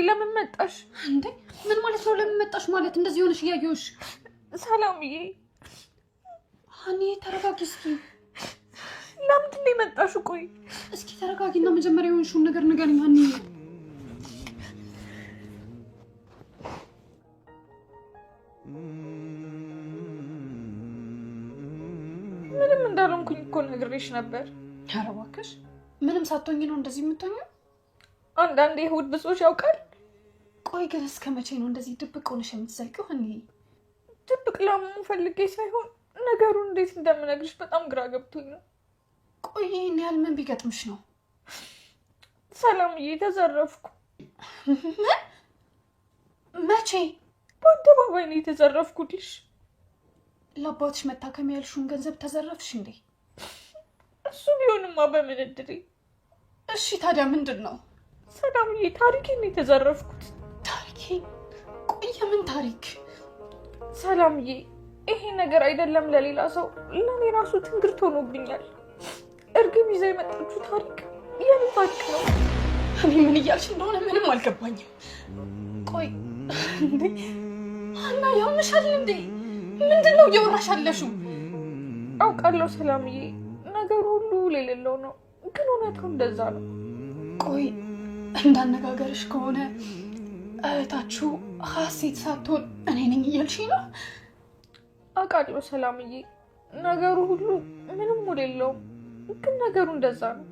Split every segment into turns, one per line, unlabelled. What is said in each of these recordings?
ለምን መጣሽ እንዴ? ምን ማለት ነው ለምን መጣሽ ማለት? እንደዚህ ሆነሽ እያየሁሽ። ሰላምዬ ሀኒ ተረጋጊ እስኪ። ለምንድን ነው የመጣሽው? ቆይ እስኪ ተረጋጊና መጀመሪያ የሆንሽውን ነገር ንገሪኝ ሀኒ። ምንም እንዳልሆንኩኝ እኮ ነግሬሽ ነበር። ኧረ እባክሽ ምንም ሳትሆኚ ነው እንደዚህ የምትሆኚው? አንዳንዴ እሑድ ብሶሽ ያውቃል። ቆይ ግን እስከ መቼ ነው እንደዚህ ድብቅ ሆነሽ የምትዘልቂው? ሀኒ ድብቅ ለምን ፈልጌ ሳይሆን ነገሩን እንዴት እንደምነግርሽ በጣም ግራ ገብቶኝ ነው። ቆይ ይሄን ያህል ምን ቢገጥምሽ ነው? ሰላምዬ ተዘረፍኩ። መቼ? በአደባባይ ነው የተዘረፍኩልሽ። ለአባትሽ መታከሚያ ያልሽውን ገንዘብ ተዘረፍሽ እንዴ? እሱ ቢሆንማ በምን እድሌ። እሺ ታዲያ ምንድን ነው? ሰላምዬ ታሪኬን ነው የተዘረፍኩት። ታሪኬ? ቆይ የምን ታሪክ? ሰላምዬ ይሄ ነገር አይደለም ለሌላ ሰው ለኔ ራሱ ትንግርት ሆኖብኛል። እርግብ ይዛ የመጣችው ታሪክ የኔ ታሪክ ነው። እኔ ምን እያልሽ እንደሆነ ምንም አልገባኝም። ቆይ እንዴ ሀና ያምሻል እንዴ? ምንድን ነው እያወራሽ ያለሽው? አውቃለሁ ሰላምዬ ነገሩ ሁሉ የሌለው ነው፣ ግን እውነታው እንደዛ ነው። ቆይ እንዳነጋገርሽ ከሆነ እህታችሁ ሀሴት ሳትሆን እኔ ነኝ እያልሽኝ ነው? አውቃለሁ ሰላምዬ ነገሩ ሁሉ ምንም የሌለውም፣ ግን ነገሩ እንደዛ ነው።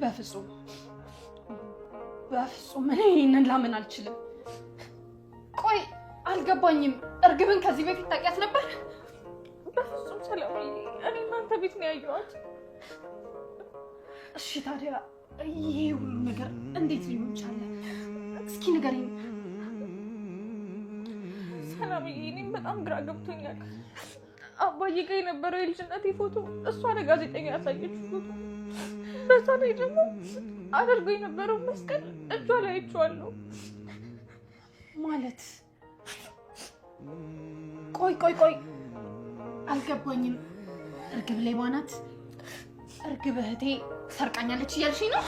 በፍጹም በፍጹም እኔ ይህንን ላምን አልችልም። ቆይ አልገባኝም። እርግብን ከዚህ በፊት ታውቂያት ነበር? በፍጹም ሰላምዬ እኔ እናንተ ቤት ነው ያየኋት። እሺ ታዲያ ይሄ ሁሉ ነገር እንዴት ሊሆን ቻለ? እስኪ ንገሪኝ ሰላምዬ። እኔም በጣም ግራ ገብቶኛል። አባዬ ጋር የነበረው የልጅነቴ ፎቶ እሷ ለጋዜጠኛ ያሳየችው ፎቶ፣ በዛ ላይ ደግሞ አድርገው የነበረው መስቀል እጇ ላይ አይቼዋለሁ። ማለት ቆይ አልገባኝም። እርግብ ሌባ ናት? እርግብ እህቴ ሰርቃኛለች እያልሽኝ ነው?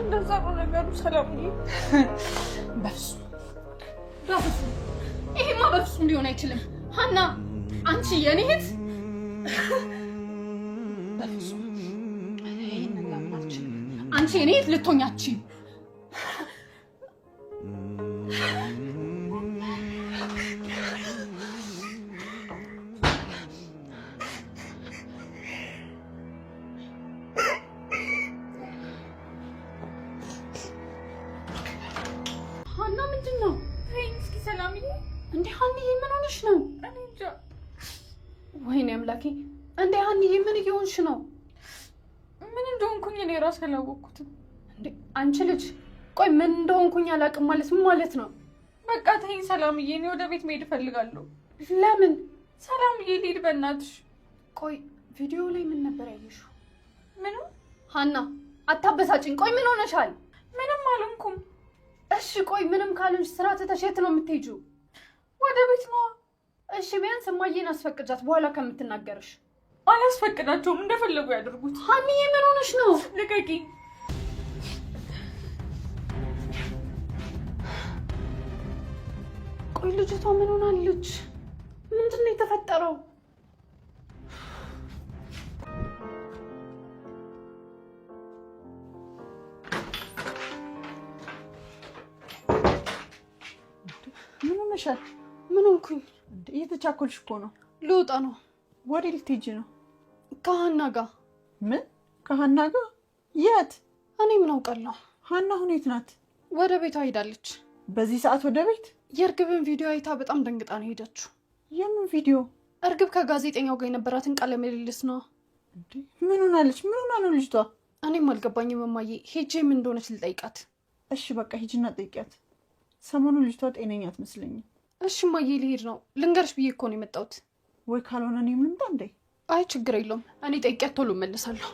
እንደዛ ነው ነገሩ ሰላምዬ። በፍጹም ይሄማ በፍጹም ሊሆን አይችልም። ሀና አንቺ የኔ እህት? በፍጹም ይሄንን ላምን አልችልም። አንቺ የኔ እህት ልትሆኚ አትችይም። ሀና ምንድን ነው? እስኪ ሰላምዬ። እንዴ ሀኒዬ ምን ሆነሽ ነው? እኔ እንጃ። ወይኔ አምላኬ። እንዴ ሀኒዬ ምን እየሆንሽ ነው? ምን እንደሆንኩኝ እኔ እራሴ አላወቅኩትም። እንዴ አንቺ ልጅ ቆይ ምን እንደሆንኩኝ አላውቅም ማለት ምን ማለት ነው? በቃ ተይኝ ሰላምዬ፣ እኔ ወደ ቤት መሄድ እፈልጋለሁ። ለምን? ሰላምዬ ልሂድ በእናትሽ። ቆይ ቪዲዮ ላይ ምን ነበር ያየሽው? ምኑ? ሀና አታበሳጭኝ። ቆይ ምን ሆነሻል? ምንም አልሆንኩም። እሺ ቆይ ምንም ካልሆንሽ ስራ ትተሽ የት ነው የምትሄጂው? ወደ ቤት ነው። እሺ ቢያንስ እማዬን አስፈቅጃት በኋላ ከምትናገርሽ። አላስፈቅዳቸውም፣ እንደፈለጉ ያደርጉት። ሀኒዬ ምን ሆነሽ ነው? ልቀቂኝ። ቆይ ልጅቷ ምን ሆናለች? ምንድን ነው የተፈጠረው? ምን ሆነሻል? ምን ሆንኩኝ? እየተቻኮልሽ እኮ ነው። ልወጣ ነው። ወዴት ልትሄጂ ነው? ከሀና ጋር። ምን? ከሀና ጋር? የት? እኔ ምን አውቃለሁ። ሀና ሁኔት ናት? ወደ ቤቷ ሄዳለች። በዚህ ሰዓት ወደ ቤት? የእርግብን ቪዲዮ አይታ በጣም ደንግጣ ነው ሄደችው። የምን ቪዲዮ? እርግብ ከጋዜጠኛው ጋር የነበራትን ቃለ ምልልስ ነው። ምን ሆናለች? ምን ሆና ነው ልጅቷ? እኔም አልገባኝም እማዬ። ሄጄ ምን እንደሆነች ልጠይቃት።
እሺ በቃ ሂጂና ጠይቂያት። ሰሞኑን ልጅቷ ጤነኛ አትመስለኝም።
እሺ እማዬ ልሄድ ነው። ልንገርሽ ብዬ እኮ ነው የመጣሁት።
ወይ ካልሆነ እኔም ልምጣ እንዴ?
አይ ችግር የለውም። እኔ ጠይቂያት ቶሎ እመለሳለሁ።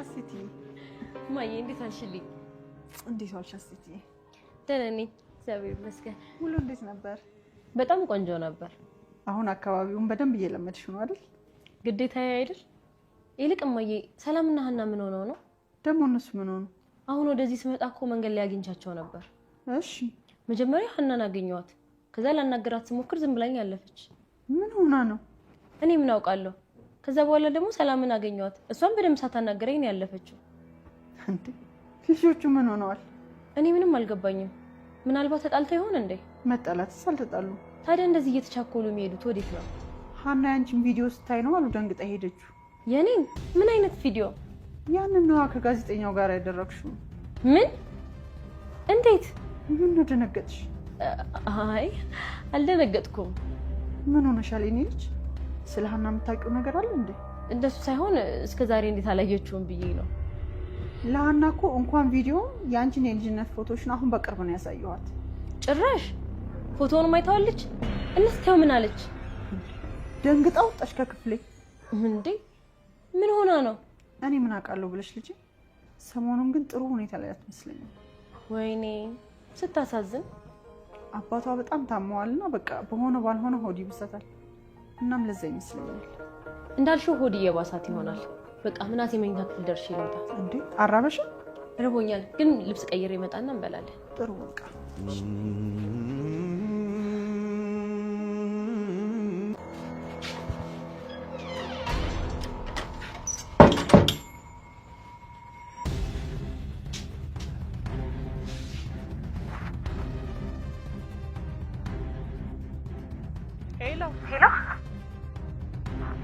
አስቲ
ማዬ እንዴት አልሽልኝ?
እንዴት ዋልሽ አስቲ?
ደህና ነኝ እግዚአብሔር ይመስገን።
ሁሉ እንዴት ነበር?
በጣም ቆንጆ ነበር።
አሁን አካባቢውን በደንብ እየለመድሽ ነው አይደል?
ግዴታዬ አይደል? ይልቅ ማዬ ሰላምና ሀና ምን ሆነው ነው?
ደግሞ እነሱ ምን ሆኑ?
አሁን ወደዚህ ስመጣ እኮ መንገድ ላይ አግኝቻቸው ነበር።
እሺ
መጀመሪያ ሀናን አገኘኋት። ከዛ ላናገራት ስሞክር ዝም ብላኝ አለፈች።
ምን ሆና ነው?
እኔ ምን አውቃለሁ። ከዛ በኋላ ደግሞ ሰላምን አገኘኋት። እሷን በደምብ ሳታናገረኝ ነው ያለፈችው።
እንዴ ልጆቹ ምን ሆነዋል?
እኔ ምንም አልገባኝም። ምናልባት ተጣልተው ይሆን እንዴ?
መጣላትስ አልተጣሉ።
ታዲያ እንደዚህ እየተቻኮሉ የሚሄዱት ወዴት ነው?
ሀና ያንቺን ቪዲዮ ስታይ ነው አሉ ደንግጣ ሄደችው።
የኔን? ምን አይነት ቪዲዮ?
ያንን ነዋ ከጋዜጠኛው ጋር ያደረግሽው።
ምን? እንዴት?
ምን ነው ደነገጥሽ?
አይ አልደነገጥኩም።
ምን ሆነሻል የኔ ልጅ? ስለ ሀና የምታውቂው ነገር አለ እንዴ?
እንደሱ ሳይሆን እስከዛሬ እንዴት አላየችውም ብዬ ነው።
ለሀና እኮ እንኳን ቪዲዮ ያንቺን የልጅነት ፎቶሽን አሁን በቅርብ ነው ያሳየኋት።
ጭራሽ ፎቶውን ማይታወልች? እንስከው ምን አለች?
ደንግጣ ወጣች ከክፍሌ።
እንዴ ምን ሆና ነው?
እኔ ምን አውቃለሁ ብለሽ ልጅ። ሰሞኑን ግን ጥሩ ሁኔታ ላይ አትመስለኝም።
ወይኔ ስታሳዝን።
አባቷ በጣም ታመዋልና በቃ በሆነ ባልሆነ ሆድ ይብሰታል። እናም ለዛ ይመስለኛል።
እንዳልሽው ሆድ እየባሳት ይሆናል። በቃ ምናሴ መኝታ ክፍል ደርሼ ልምጣ።
እንዴ አራበሽ?
ርቦኛል፣ ግን ልብስ ቀይሬ እመጣና እንበላለን።
ጥሩ በቃ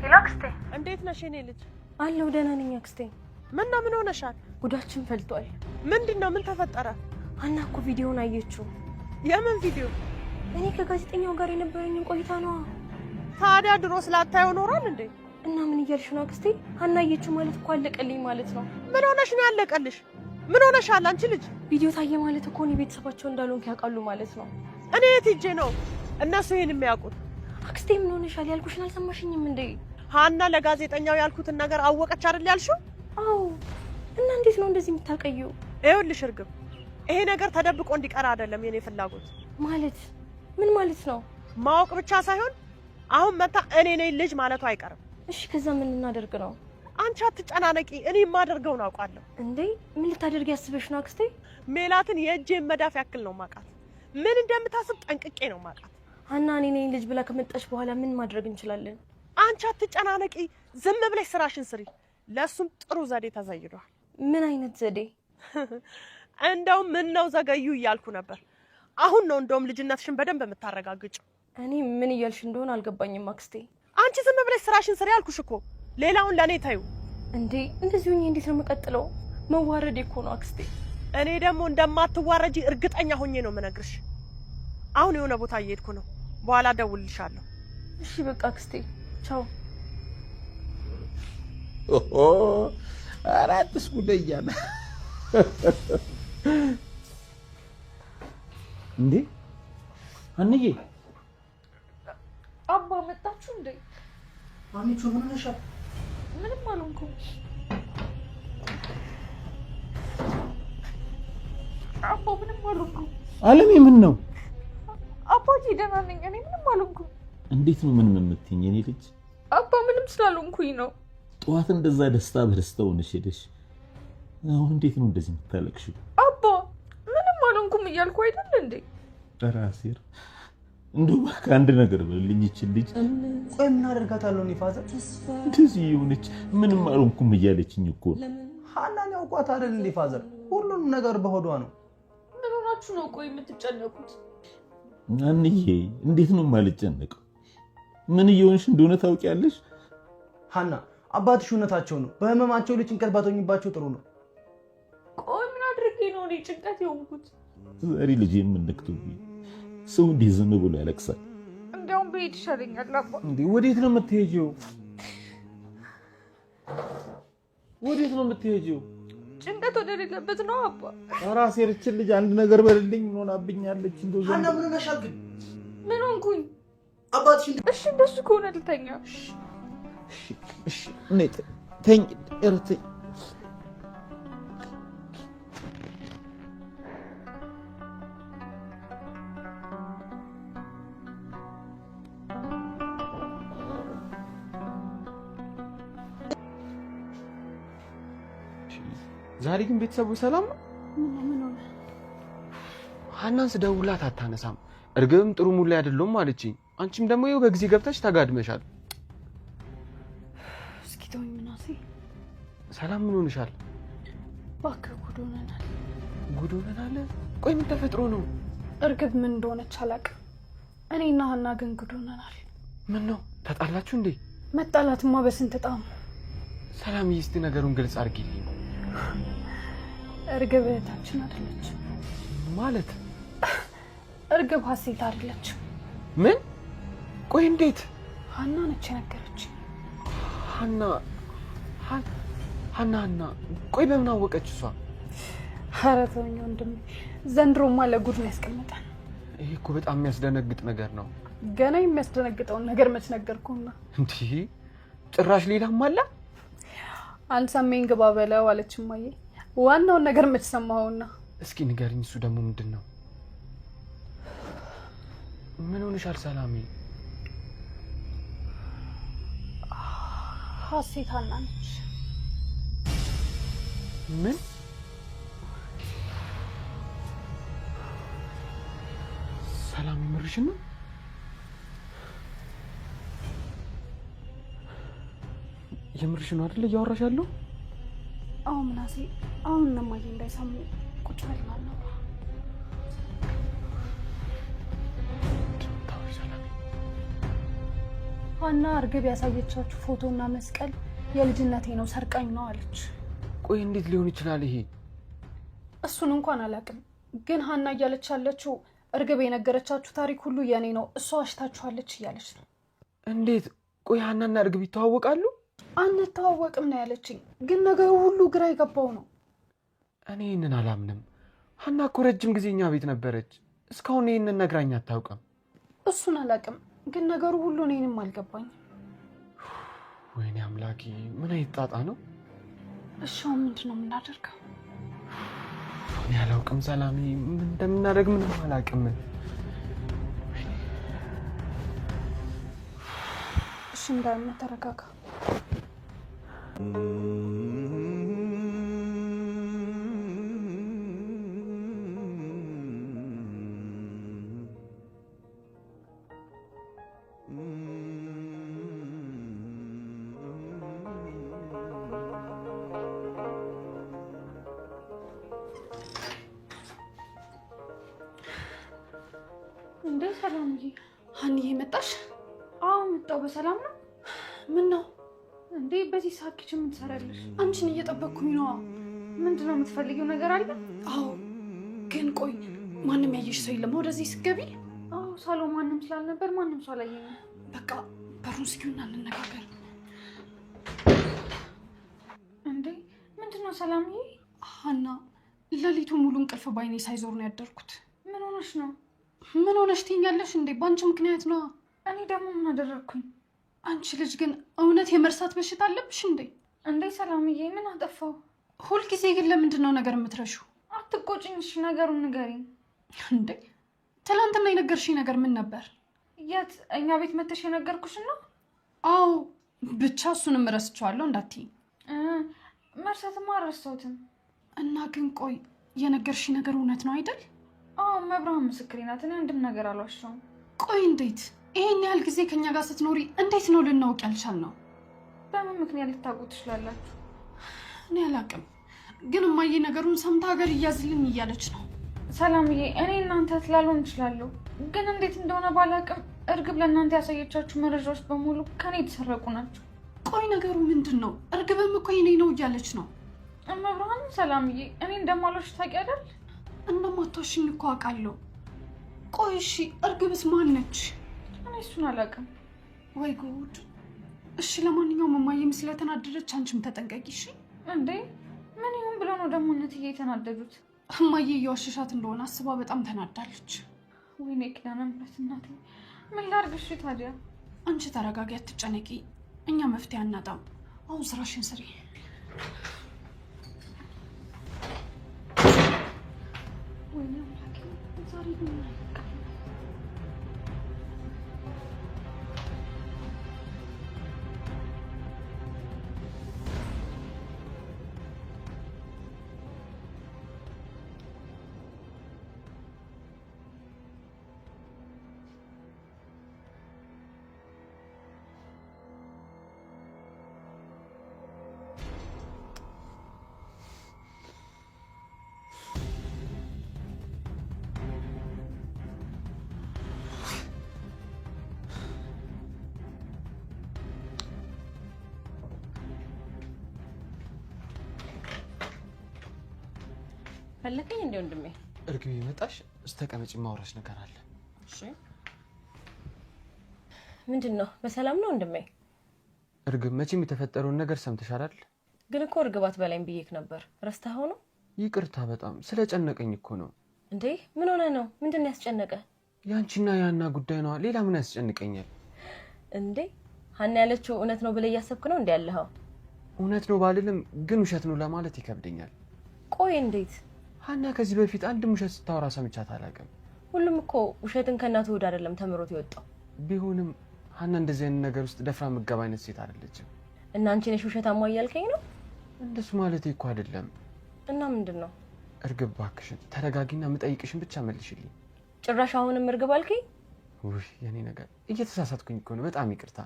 ሄሎ አክስቴ፣
እንዴት ነሽ የኔ ልጅ?
አለሁ ደህና ነኝ አክስቴ።
ምን ሆነሻል?
ጉዳችን ፈልቷል።
ምንድነው? ምን ተፈጠረ?
ሀና እኮ ቪዲዮውን አየችው።
የምን ቪዲዮ?
እኔ ከጋዜጠኛው ጋር የነበረኝን ቆይታ ነዋ።
ታዲያ ድሮ ስላታየው ኖሯል እንዴ?
እና ምን እያልሽ ነው አክስቴ? ሀና አየችው ማለት እኮ አለቀልኝ ማለት ነው።
ምን ሆነሽ ነው ያለቀልሽ? ምን ሆነሻል አንቺ ልጅ?
ቪዲዮ ታየ ማለት እኮ እኔ ቤተሰባቸው እንዳልሆንኩ ያውቃሉ ማለት ነው።
እኔ የት ሂጄ ነው እነሱ ይሄን የሚያውቁት?
አክስቴ ምን ሆነሻል? ያልኩሽን አልሰማሽኝም እንዴ?
ሀና ለጋዜጠኛው ያልኩትን ነገር አወቀች አይደል ያልሽው?
አዎ። እና እንዴት ነው እንደዚህ የምታቀየው?
ይኸውልሽ እርግብ፣ ይሄ ነገር ተደብቆ እንዲቀር አይደለም የኔ ፍላጎት።
ማለት ምን ማለት ነው?
ማወቅ ብቻ ሳይሆን አሁን መታ እኔ ነኝ ልጅ ማለቱ አይቀርም።
እሺ ከዛ ምን እናደርግ ነው?
አንቺ አትጨናነቂ፣ እኔ የማደርገውን አውቃለሁ።
እንዴ ምን ልታደርጊ ያስበሽ ነው አክስቴ?
ሜላትን የእጄን መዳፍ ያክል ነው ማውቃት። ምን እንደምታስብ ጠንቅቄ ነው ማውቃት።
ሀና እኔ ነኝ ልጅ ብላ ከመጣች በኋላ ምን ማድረግ እንችላለን?
አንቺ አትጨናነቂ፣ ዝም ብለሽ ስራሽን ስሪ። ለሱም ጥሩ ዘዴ ተዘይዷል።
ምን አይነት ዘዴ?
እንደው ምን ነው ዘገዩ እያልኩ ነበር። አሁን ነው እንደውም ልጅነትሽን በደንብ የምታረጋግጪው።
እኔ ምን እያልሽ እንደሆነ አልገባኝም አክስቴ።
አንቺ ዝም ብለሽ ስራሽን ስሪ አልኩሽ እኮ። ሌላውን ለኔ ታዩ።
እንዴ እንደዚህ ሆኜ እንዴት ነው የምቀጥለው? መዋረዴ እኮ ነው አክስቴ።
እኔ ደግሞ እንደማትዋረጂ እርግጠኛ ሆኜ ነው የምነግርሽ። አሁን የሆነ ቦታ እየሄድኩ ነው፣ በኋላ እደውልልሻለሁ።
እሺ በቃ አክስቴ ቻው።
አራትስ ጉደያና እንዴ አንዬ
አባ መጣችሁ እንዴ?
አንቺ ምን ሆነሻል?
ምንም አልሆንኩም። አባ ምንም አልሆንኩም።
አለሜ ምን ነው?
አባዬ ደህና ነኝ። እኔ ምንም አልሆንኩም።
እንዴት ነው ምንም የምትይኝ የኔ ልጅ?
አባ ምንም ስላልሆንኩኝ ነው።
ጠዋት እንደዛ ደስታ በደስታ ሆነሽ ሄደሽ አሁን እንዴት ነው እንደዚህ የምታለቅሽው?
አባ ምን አልሆንኩም እያልኩ አይደል እንዴ?
ራሴር እንደው ከአንድ ነገር በልኝ ልጅ
ቆይ ምን አደርጋታለሁ? እኔ ፋዘር
እንደዚህ የሆነች ምንም አልሆንኩም እያለችኝ እኮ
ሀናን ያውቋት አይደል እንዴ ፋዘር? ሁሉንም ነገር በሆዷ ነው።
ምን ሆናችሁ ነው ቆይ የምትጨነቁት?
አንዬ እንዴት ነው የማልጨነቀው? ምን እየሆንሽ እንደሆነ ታውቂያለሽ?
ሀና አባትሽ እውነታቸው ነው። በህመማቸው ላይ ጭንቀት ባትሆኝባቸው ጥሩ ነው።
ቆይ ምን አድርጌ ነው እኔ ጭንቀት የሆንኩት?
ዛሬ ልጅ የምንክቱብኝ ሰው እንዲህ ዝም ብሎ ያለቅሳል።
እንዲያውም ብሄድ ይሻለኛል አባ።
እንዴ ወዴት ነው የምትሄጂው? ወዴት ነው የምትሄጂው?
ጭንቀት ወደሌለበት ነው አባ።
ራሴ እርችን ልጅ አንድ ነገር በልልኝ። ምን ሆናብኛለች? እንደው
ሀና ምን ሆነሻል ግን?
ምን ሆንኩኝ?
አባትሽ
እሺ እንደሱ ከሆነ ልተኛ።
እሺ ነይ ተኝ እርተኝ።
ዛሬ ግን ቤተሰቡ ሰላም ነው?
ምን ሆነ?
ሀናን ስደውላት አታነሳም። እርግብም ጥሩ ሙድ ላይ አይደለም አለችኝ። አንቺም ደግሞ ይኸው በጊዜ ገብተሽ ተጋድመሻል።
እስኪ ተወኝ ምናሴ።
ሰላም ምን ሆነሻል?
እባክህ ጉድ ሆነናል።
ጉድ ሆነናል? ቆይ ምን ተፈጥሮ ነው?
እርግብ ምን እንደሆነች አላውቅም። እኔና ሀና ግን ጉድ ሆነናል።
ምን ነው ተጣላችሁ እንዴ?
መጣላትማ በስንት ጣም።
ሰላምዬ እስቲ ነገሩን ግልጽ አድርጊልኝ።
እርግብ እህታችን አይደለች
ማለት?
እርግብ ሀሴት አይደለች።
ምን? ቆይ እንዴት?
ሀና ነች የነገረች።
ሀና ቆይ በምን አወቀች እሷ?
ኧረ ተወኝ ወንድሜ፣ ዘንድሮማ ለጉድ ነው ያስቀመጠን።
ይሄ እኮ በጣም የሚያስደነግጥ ነገር ነው።
ገና የሚያስደነግጠውን ነገር መች ነገርኩና?
እንዴ ጭራሽ ሌላም አለ?
አልሰሜን ግባ በለው አለች እማዬ። ዋናውን ነገር መች ሰማኸውና?
እስኪ ንገሪኝ። እሱ ደግሞ ምንድን ነው? ምን ሆነሻል ሰላሜ?
ሀሴት ሀና ነች።
ምን? ሰላም የምርሽን ነው? የምርሽን ነው አይደል እያወራሽ ያለው?
አዎ ምናሴ፣ አሁን እማዬ እንዳይሰሙ ቁጭ በልና ነው። ሀና እርግብ ያሳየቻችሁ ፎቶና መስቀል የልጅነቴ ነው ሰርቃኝ ነው አለች።
ቆይ እንዴት ሊሆን ይችላል ይሄ?
እሱን እንኳን አላውቅም፣ ግን ሀና እያለች ያለችው እርግብ የነገረቻችሁ ታሪክ ሁሉ የኔ ነው፣ እሷ አሽታችኋለች እያለች ነው።
እንዴት? ቆይ ሀናና እርግብ ይተዋወቃሉ?
አንተዋወቅም ነው ያለችኝ፣ ግን ነገሩ ሁሉ ግራ የገባው ነው።
እኔ ይህንን አላምንም። ሀና እኮ ረጅም ጊዜ እኛ ቤት ነበረች። እስካሁን ይህንን ነግራኝ አታውቅም።
እሱን አላውቅም፣ ግን ነገሩ ሁሉ እኔንም አልገባኝ።
ወይኔ አምላኬ፣ ምን አይነት ጣጣ ነው?
እሻው ምንድን ነው የምናደርገው?
እኔ አላውቅም ሰላሜ፣ ምን እንደምናደርግ ምንም አላውቅም።
እሺ እንዳልነ ተረጋጋ። እንዴ ሰላምዬ። ሀኒዬ መጣሽ? አዎ መጣሁ። በሰላም ነው? ምን ነው እንዴ በዚህ ሰዓት ኪችን ምን ትሰሪያለሽ? አንቺን እየጠበቅኩኝ ነዋ። ምንድነው የምትፈልጊው ነገር አለ? አዎ ግን ቆይ ማንም ያየሽ ሰው የለም ወደዚህ ስትገቢ? አዎ ሳሎን ማንም ስላልነበር ማንም ሰው አላየኝም። በቃ በሩን ዝጊውና እንነጋገር። እንዴ ምንድነው ሰላምዬ? ሀና ሌሊቱ ሙሉ እንቅልፍ ባይኔ ሳይዞር ነው ያደርኩት። ምን ሆነሽ ነው? ምን ሆነሽ ትይኛለሽ እንዴ? በአንቺ ምክንያት ነው። እኔ ደግሞ ምን አደረግኩኝ? አንቺ ልጅ ግን እውነት የመርሳት በሽታ አለብሽ እንዴ? እንዴ ሰላምዬ ምን አጠፋው? ሁልጊዜ ግን ለምንድን ነው ነገር የምትረሺው? አትቆጭኝ እሺ፣ ነገሩን ንገሪኝ። እንዴ ትናንትና የነገርሽኝ ነገር ምን ነበር? የት? እኛ ቤት መተሽ የነገርኩሽ ነው? አዎ ብቻ እሱንም እረስቸዋለሁ እንዳትዪ። መርሳትማ አልረሳሁትም። እና ግን ቆይ የነገርሽኝ ነገር እውነት ነው አይደል? አዎ መብራን ምስክሬ ናት። እኔ አንድም ነገር አልዋሸሁም።
ቆይ እንዴት ይሄን ያህል ጊዜ ከኛ ጋር ስትኖሪ እንዴት ነው ልናውቅ ያልቻልነው?
በምን ምክንያት ልታውቁ ትችላላችሁ?
እኔ አላውቅም፣ ግን እማዬ ነገሩን ሰምታ ሀገር እያዝልኝ እያለች ነው።
ሰላምዬ እኔ እናንተ ትላልሆን እችላለሁ፣ ግን እንዴት እንደሆነ ባላውቅም እርግብ ለእናንተ ያሳየቻችሁ መረጃዎች በሙሉ ከኔ የተሰረቁ ናቸው።
ቆይ ነገሩ ምንድን ነው? እርግብም እኮ የኔ ነው እያለች ነው።
መብራን ሰላምዬ እኔ እንደማልዋሽ ታውቂያለሽ።
እንደማትዋሽኝ እኮ አውቃለሁ። ቆይ እሺ እርግብስ ማን ነች?
እኔ እሱን አላውቅም።
ወይ ጉድ። እሺ ለማንኛውም እማዬም ስለተናደደች አንቺም ተጠንቀቂ እሺ።
እንዴ ምን ይሁን ብለው ነው ደግሞ እነትዬ የተናደዱት?
እማዬ እየዋሸሻት እንደሆነ አስባ በጣም ተናዳለች።
ወይኔ ኪዳነ ምሕረት እናቴ ምን ላድርግ? እሺ ታዲያ
አንቺ ተረጋጊ፣ አትጨነቂ። እኛ መፍትሄ አናጣም። አሁን ስራሽን ስሪ።
ወይኔ አምላኬ ዛሬ ምን ያልቃል?
ፈለከኝ እንዴ ወንድሜ?
እርግብ መጣሽ? ተቀመጪ፣ ማውራሽ ነገር አለ።
እሺ ምንድነው? በሰላም ነው ወንድሜ?
እርግብ መቼም የተፈጠረውን ነገር ሰምተሻል አይደል?
ግን እኮ እርግባት በላይም ብዬክ ነበር። ረስተኸው ነው?
ይቅርታ፣ በጣም ስለጨነቀኝ እኮ ነው።
እንዴ ምን ሆነ ነው? ምንድነው ያስጨነቀ?
ያንቺና ያና ጉዳይ ነው። ሌላ ምን ያስጨንቀኛል?
እንዴ ሀና ያለችው እውነት ነው ብለህ እያሰብክ ነው እንዴ ያለኸው?
እውነት ነው ባልልም ግን ውሸት ነው ለማለት ይከብደኛል።
ቆይ እንዴት?
ሀና ከዚህ በፊት አንድም ውሸት ስታወራ ሰምቻት አላውቅም።
ሁሉም እኮ ውሸትን ከእናቱ ወድ አይደለም ተምሮት የወጣው።
ቢሆንም ሀና እንደዚህ አይነት ነገር ውስጥ ደፍራ መገባ አይነት ሴት አይደለችም።
እና አንቺ ነሽ ውሸታማ እያልከኝ ነው?
እንደሱ ማለት እኮ አይደለም።
እና ምንድነው?
እርግብ እባክሽን ተረጋጊና የምጠይቅሽን ብቻ መልሽልኝ።
ጭራሽ አሁንም እርግብ አልከኝ?
ውይ የኔ ነገር እየተሳሳትኩኝ እኮ ነው። በጣም ይቅርታ።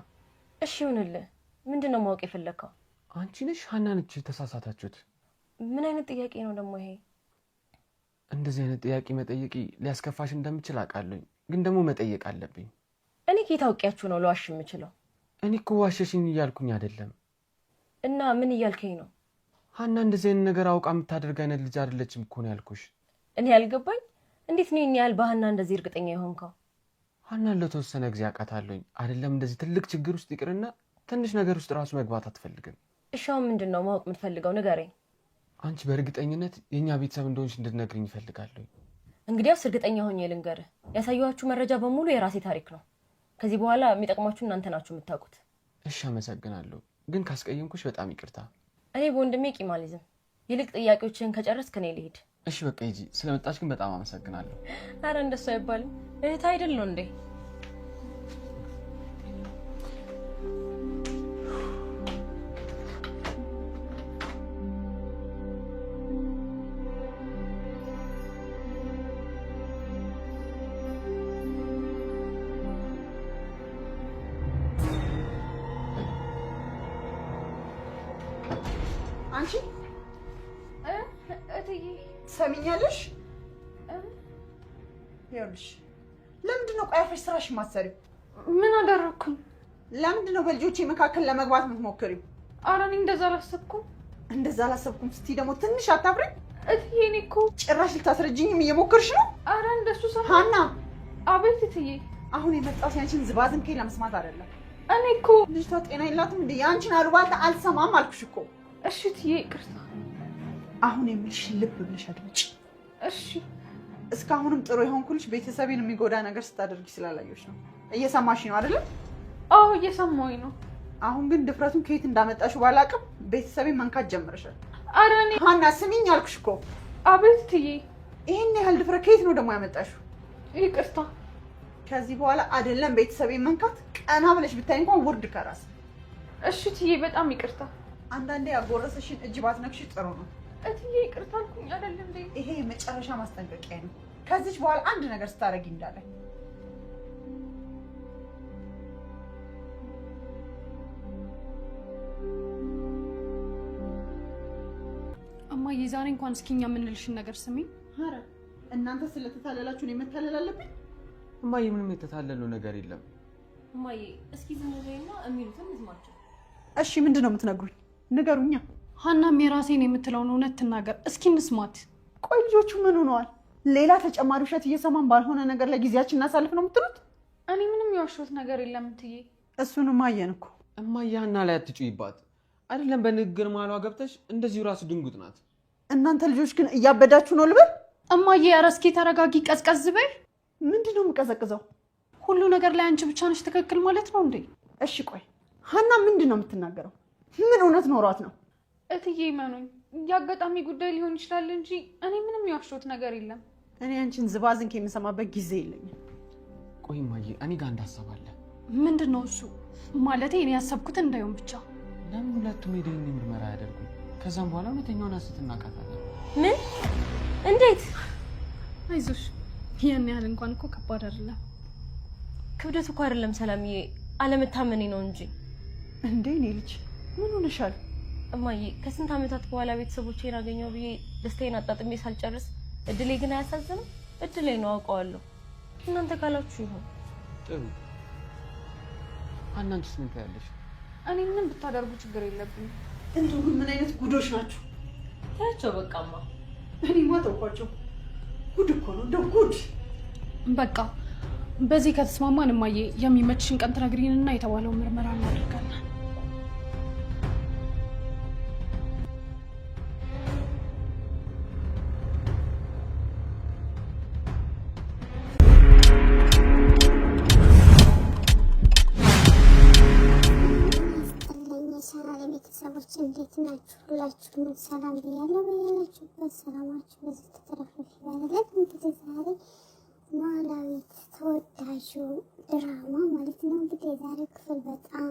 እሺ ይሁንልህ። ምንድነው ማወቅ የፈለከው?
አንቺ ነሽ ሀና ነች ተሳሳታችሁት?
ምን አይነት ጥያቄ ነው ደግሞ ይሄ?
እንደዚህ አይነት ጥያቄ መጠየቂ ሊያስከፋሽ እንደምችል አውቃለሁ፣ ግን ደግሞ መጠየቅ አለብኝ።
እኔ ከየት አውቂያችሁ ነው ለዋሽ የምችለው?
እኔ እኮ ዋሸሽኝ እያልኩኝ አይደለም።
እና ምን እያልከኝ ነው?
ሀና እንደዚህ አይነት ነገር አውቃ የምታደርግ አይነት ልጅ አይደለችም እኮ ነው ያልኩሽ።
እኔ ያልገባኝ እንዴት ነው ያህል በሀና እንደዚህ እርግጠኛ የሆንከው?
ሀናን ለተወሰነ ጊዜ አውቃታለሁኝ። አይደለም እንደዚህ ትልቅ ችግር ውስጥ ይቅርና ትንሽ ነገር ውስጥ ራሱ መግባት አትፈልግም።
እሻው ምንድነው ማወቅ የምትፈልገው? ንገረኝ።
አንቺ በእርግጠኝነት የኛ ቤተሰብ እንደሆንሽ እንድትነግሪኝ እፈልጋለሁ።
እንግዲያውስ እርግጠኛ ሆኜ ልንገርህ፣ ያሳየኋችሁ መረጃ በሙሉ የራሴ ታሪክ ነው። ከዚህ በኋላ የሚጠቅማችሁ እናንተ ናችሁ የምታውቁት።
እሺ አመሰግናለሁ፣ ግን ካስቀየምኩሽ በጣም ይቅርታ።
እኔ በወንድሜ ቂም አልይዝም። ይልቅ ጥያቄዎችን ከጨረስክ እኔ ልሂድ።
እሺ በቃ ሂጂ። ስለመጣሽ ግን በጣም አመሰግናለሁ።
አረ እንደሱ አይባልም። እህት አይደል ነው እንዴ?
አንቺ
እትዬ
ትሰሚኛለሽ? ይኸውልሽ ለምንድን ነው ቆይ አርፈሽ ስራሽ የማትሰሪው?
ምን አደረኩኝ?
ለምንድን ነው በልጆቼ መካከል ለመግባት የምትሞክሪው?
ኧረ እኔ እንደዛ አላሰብኩም።
እንደዛ አላሰብኩም ስትይ ደግሞ ትንሽ አታፍሪም?
እትዬ እኔ እኮ
ጭራሽ ልታስረጅኝም እየሞከርሽ ነው።
ኧረ እንደሱ ሰው
ሀና፣
አቤት እትዬ።
አሁን የመጣሁት ያንቺን ዝባዝንኬ ለመስማት አይደለም።
እኔ እኮ
ልጅቷ ጤና የላትም እንዴ? የአንቺን አሉባልታ አልሰማም አልኩሽ እኮ።
እሺ እትዬ ይቅርታ።
አሁን የምልሽ ልብ ብለሽ አድምጪ።
እሺ
እስካሁንም ጥሩ የሆንኩልሽ ቤተሰቤን የሚጎዳ ነገር ስታደርጊ ስላላየሁሽ ነው። እየሰማሽ ነው አይደለም?
አዎ እየሰማሁኝ ነው።
አሁን ግን ድፍረቱን ከየት እንዳመጣሽው ባላውቅም ቤተሰቤን መንካት ጀምረሻል።
ኧረ እኔ
ሀና ስሚኝ አልኩሽ እኮ።
አቤት እትዬ።
ይሄን ያህል ድፍረት ከየት ነው ደግሞ ያመጣሽው?
ይቅርታ።
ከዚህ በኋላ አይደለም ቤተሰቤን መንካት፣ ቀና ብለሽ ብታይ እንኳን ውርድ ከራስ።
እሺ እትዬ በጣም ይቅርታ።
አንዳንዴ ያጎረሰሽን እጅ ባትነክሽ ጥሩ ነው።
እትዬ ይቅርታ አልኩኝ አይደል እንዴ?
ይሄ የመጨረሻ ማስጠንቀቂያ ነው። ከዚች በኋላ አንድ ነገር ስታረጊ እንዳለ
እማዬ ዛሬ እንኳን እስኪኛ የምንልሽን ነገር ስሚ።
ኧረ እናንተ ስለተታለላችሁ ነው መታለል አለብኝ?
እማዬ ምንም የተታለለው ነገር የለም።
እማዬ እስኪ ዝም በይና የሚሉትን እንስማቸው።
እሺ ምንድነው የምትነግሩኝ? ንገሩኛ።
ሀናም የራሴን የምትለውን እውነት ትናገር። እስኪ እንስማት።
ቆይ ልጆቹ ምን ሆነዋል? ሌላ ተጨማሪ ውሸት እየሰማን ባልሆነ ነገር ላይ ጊዜያችን እናሳልፍ ነው የምትሉት?
እኔ ምንም የዋሸሁት ነገር የለም እትዬ።
እሱንም አየን እኮ።
እማዬ ሀና ላይ አትጩይባት። አይደለም በንግግር ማሏ ገብተሽ እንደዚሁ ራሱ ድንጉጥ ናት።
እናንተ ልጆች ግን እያበዳችሁ ነው ልበል?
እማዬ ኧረ እስኪ ተረጋጊ፣ ቀዝቀዝ በይ።
ምንድነው የምቀዘቅዘው?
ሁሉ ነገር ላይ አንቺ ብቻ ነሽ ትክክል ማለት ነው እንዴ?
እሺ ቆይ ሀና ምንድነው የምትናገረው? ምን እውነት ኖሯት ነው?
እትዬ መኑኝ፣ የአጋጣሚ ጉዳይ ሊሆን ይችላል እንጂ እኔ ምንም የዋሸሁት ነገር የለም።
እኔ አንቺን ዝባዝንክ የምሰማበት ጊዜ የለኝም።
ቆይ እማዬ እኔ ጋር እንዳሰባለ።
ምንድን ነው እሱ? ማለቴ እኔ ያሰብኩትን እንዳይሆን ብቻ።
ለምን ሁለቱም የዲኤንኤ ምርመራ ያደርጉ? ከዛም በኋላ እውነተኛውን ሐሰት እናውቃታለን።
ምን? እንዴት?
አይዞሽ፣ ያን ያህል እንኳን እኮ ከባድ አይደለም።
ክብደቱ እኮ አይደለም ሰላምዬ፣ አለመታመኔ ነው እንጂ።
እንዴ እኔ ልጅ ምን ሆነሻል?
እማዬ ከስንት ዓመታት በኋላ ቤተሰቦቼን አገኘው ብዬ ደስታዬን አጣጥሜ ሳልጨርስ እድሌ ግን አያሳዝንም? እድሌ ነው አውቀዋለሁ። እናንተ ካላችሁ ይሁን።
ጥሩ። ሀና አንቺስ ምን ትያለሽ?
እኔ ምንም ብታደርጉ ችግር የለብኝም።
እንደው ግን ምን አይነት ጉዶች ናችሁ?
ታያቸው በቃማ።
እኔማ ተውኳቸው። ጉድ እኮ ነው እንደው ጉድ።
በቃ በዚህ ከተስማማን እማዬ የሚመችሽን ቀን ትነግሪንና የተባለውን ምርመራ እናደርጋለን።
ቤተሰቦች እንዴት ናችሁ? ሁላችሁም ሰላም ብያለሁ። በያላችሁበት ሰላማችሁ በዚህ ተተረፈች ይባላል። እንግዲህ ዛሬ ኖላዊት ተወዳጁ ድራማ ማለት ነው። እንግዲህ የዛሬ ክፍል በጣም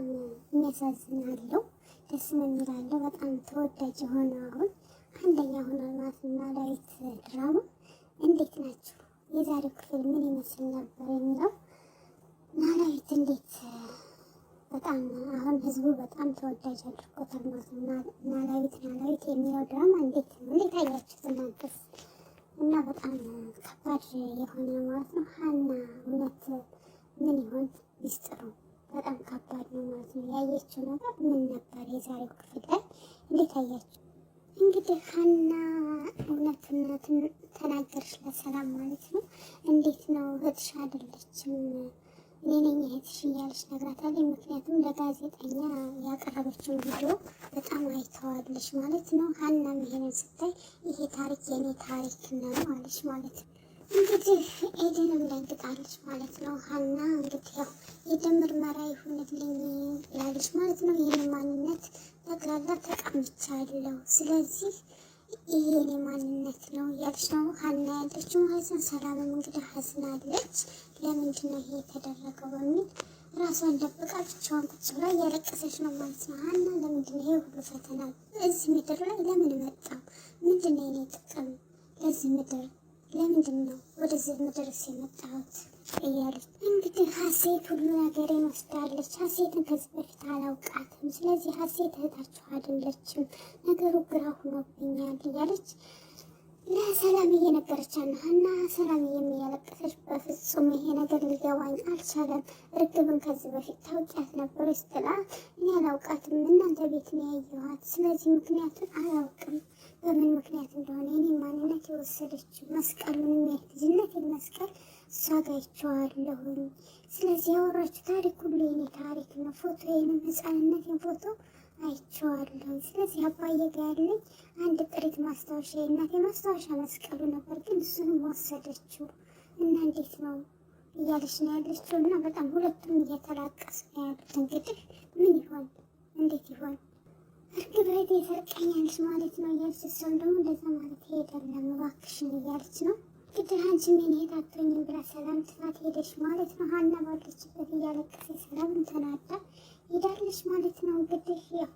የሚያሳዝናለው፣ ደስ የሚላለው፣ በጣም ተወዳጅ የሆነ አሁን አንደኛ ሆኗል ማለት ነው። ኖላዊት ድራማ እንዴት ናችሁ? የዛሬው ክፍል ምን ይመስል ነበር የሚለው ኖላዊት እንዴት በጣም አሁን ህዝቡ በጣም ተወዳጅ አድርጎታል ማለት ነው። ኖላዊት የሚለው ድራማ እንዴት አያችሁት እናንተስ? እና በጣም ከባድ የሆነ ማለት ነው። ሀና እውነት ምን ይሆን ሚስጥሩ? በጣም ከባድ ነው ማለት ነው። ያየችው ነገር ምን ነበር? የዛሬው ክፍል ላይ እንዴት አያችሁ? እንግዲህ ሀና እውነትን ተናገርሽ ለሰላም ማለት ነው። እንዴት ነው እህትሽ አይደለችም እኔ ነኝ እህትሽ እያለች ነግራታለች። ምክንያቱም ለጋዜጠኛ ያቀረበችውን ቪዲዮ በጣም አይተዋለች ማለት ነው። ሀናም ይሄንን ስታይ ይሄ ታሪክ የኔ ታሪክ ነው አለች ማለት ነው። እንግዲህ ኤደንም ደንግጣለች ማለት ነው። ሀና እንግዲህ ያው የደም ምርመራ ይሁንልኝ ያለች ማለት ነው። ይህን ማንነት ጠቅላላ ተቀምቻለሁ፣ ስለዚህ ይሄ የኔ ማንነት ነው እያለች ነው ሀና ያለችው ማለት ነው። ሰላምም እንግዲህ ሀዝናለች። ለምንድን ነው ይሄ የተደረገው በሚል ራሷን ደብቃ ብቻዋን ቁጭ ብላ እያለቀሰች ነው ማለት ነው። ሀና ለምንድን ነው ይሄ ሁሉ ፈተና እዚህ ምድር ላይ ለምን መጣው? ምንድን ነው የኔ ጥቅም ለዚህ ምድር? ለምንድን ነው ወደዚህ ምድርስ የመጣሁት እያለች እንግዲህ ሀሴት ሁሉ ነገሬን ወስዳለች። ሀሴትን ከዚህ በፊት አላውቃትም፣ ስለዚህ ሀሴት እህታችሁ አይደለችም፣ ነገሩ ግራ ሆኖብኛል እያለች ለሰላም እየነገረቻት ነው። ሀና ሰላም እያለቀሰች በፍጹም ይሄ ነገር ሊገባኝ አልቻለም፣ እርግብን ከዚህ በፊት ታውቂያት ነበር ስትላ እኔ አላውቃትም፣ እናንተ ቤት ነው ያየኋት፣ ስለዚህ ምክንያቱን አላውቅም፣ በምን ምክንያት እንደሆነ የኔ ማንነት የወሰደችው መስቀሉን የሚያልጅነት መስቀል እሷ ጋር ይቼዋለሁኝ። ስለዚህ ያወራችሁ ታሪክ ሁሉ የኔ ታሪክ ነው። ፎቶዬንም ህፃንነቴን ፎቶ አይቼዋለሁኝ። ስለዚህ አባዬ ጋር ያለኝ አንድ ጥሪት ማስታወሻ የእናቴ ማስታወሻ መስቀሉ ነበር፣ ግን እሱንም ወሰደችው እና እንዴት ነው እያለች ነው ያለችው። እና በጣም ሁለቱም እየተላቀሱ ነው ያሉት። እንግዲህ ምን ይሆን እንዴት ይሆን? እርግብ እህቴ ሰርቀኛለች ማለት ነው እያለች እሷም ደግሞ እንደዛ ማለት ሄደለም እባክሽን እያለች ነው። እንግዲህ አንቺ ምን ሄድ አትሆኝም ብላ ሰላም ትፋት ሄደች ማለት ነው። ሀና ባለችበት እያለቀሰች ሰላምን ተናዳ ሄዳለች ማለት ነው። እንግዲህ ያው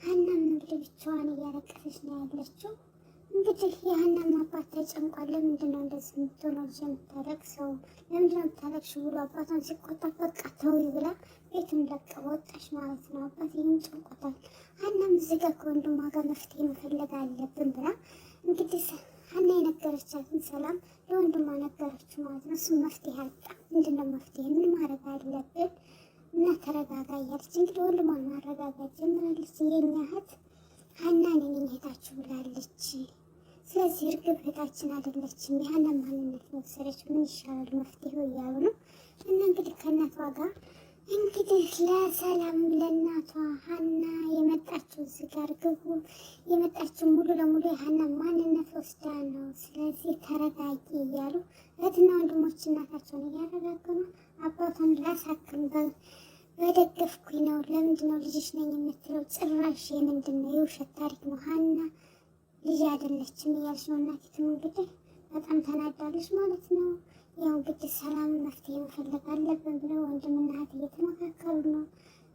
ሀናም እንግዲህ ብቻዋን እያለቀሰች ነው ያለችው። እንግዲህ የሀናም አባት ተጨንቋል። ለምንድን ነው እንደዚህ የምትሆነው ልጅ የምታለቅሰው? ለምንድን ነው የምታለቅሽው ብሎ አባቷን ሲቆጣት በቃ ተውይ ብላ ቤቱን ለቃ ወጣች ማለት ነው። አባት ይህን ጨንቆታል። ሀናም እዚህ ጋር ከወንድሟ ጋር መፍትሄ መፈለግ አለብን ብላ እንግዲህ ሀና የነገረቻትን ሰላም ለወንድሟ ነገረችው ማለት ነው። እሱም መፍትሄ አጣ። ምንድን ነው መፍትሄ? ምን ማድረግ አለብን? እና ተረጋጋ እያለች እንግዲህ ወንድሟን ማረጋጋት ጀምራለች። የኛ እህት ሀና እኔ ነኝ እህታችሁ ብላለች። ስለዚህ እርግብ እህታችን አይደለችም፣ የሀና ማንነት ነው ወሰደች። ምን ይሻላል መፍትሄው እያሉ ነው። እና እንግዲህ ከእናቷ ጋር እንግዲህ ለሰላም ለእናቷ ሀና የመጣችው እዚህ ጋር እርግቡ የመጣችው ሙሉ ለሙሉ የሀና ማንነት ወስዳ ነው። ስለዚህ ተረጋጊ እያሉ እህትና ወንድሞች እናታቸውን እያረጋጉ ነው። አባቷን ላሳክም በደገፍኩኝ ነው። ለምንድን ነው ልጅሽ ነኝ የምትለው? ጭራሽ የምንድን ነው የውሸት ታሪክ ነው። ሀና ልጅ አይደለችም እያልሽ ነው። እናቲቱ እንግዲህ በጣም ተናዳለች ማለት ነው። ያው እንግዲህ ሰላም መፍትሄ መፈለግ አለብን ብለው ወንድምና እህት እየተመካከሉ ነው።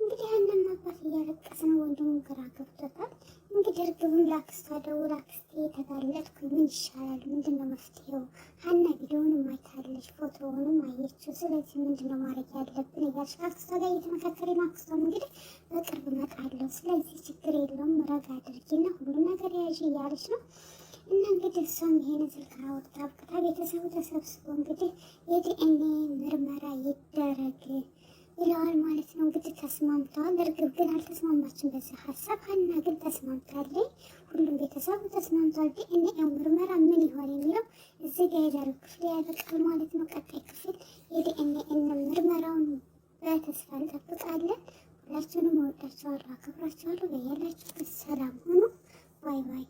እንግዲህ ሀናም አባት እያለቀሰ ነው። ወንድሙን ግራ ገብቶታል። እንግዲህ እርግቡን ላክስቷ ደውላ አክስቴ ተጋለጥኩ፣ ምን ይሻላል? ምንድን ነው መፍትሄው? ሀና ቪዲዮውንም አይታለች፣ ፎቶውንም አየችው። ስለዚህ ምንድን ነው ማድረግ ያለብን እያለች ከአክስቷ ጋር እየተመካከለ ነው። አክስቷም እንግዲህ በቅርብ እመጣለሁ፣ ስለዚህ ችግር የለውም ረጋ አድርጊና ሁሉ ነገር ያዥ እያለች ነው። እና እንግዲህ እሷም ይሄን ስልክ አወጣ አብቅታ ቤተሰቡ ተሰብስቦ እንግዲህ የዲኤንኤ ምርመራ ይደረግ ብለዋል ማለት ነው። እንግዲህ ተስማምተዋል። እርግብ ግን አልተስማማችም በዚህ ሀሳብ። ሀና ግን ተስማምታለች። ሁሉም ቤተሰቡ ተስማምተዋል። ዲኤንኤ ምርመራ ምን ይሆን የሚለው እዚህ ጋር የዛሬው ክፍል ያበቃል ማለት ነው። ቀጣይ ክፍል የዲኤንኤ ምርመራውን በተስፋ እንጠብቃለን። ሁላችሁንም እወዳችኋለሁ፣ አከብራችኋለሁ። በያላችሁበት ሰላም ሁኑ። ባይ ባይ።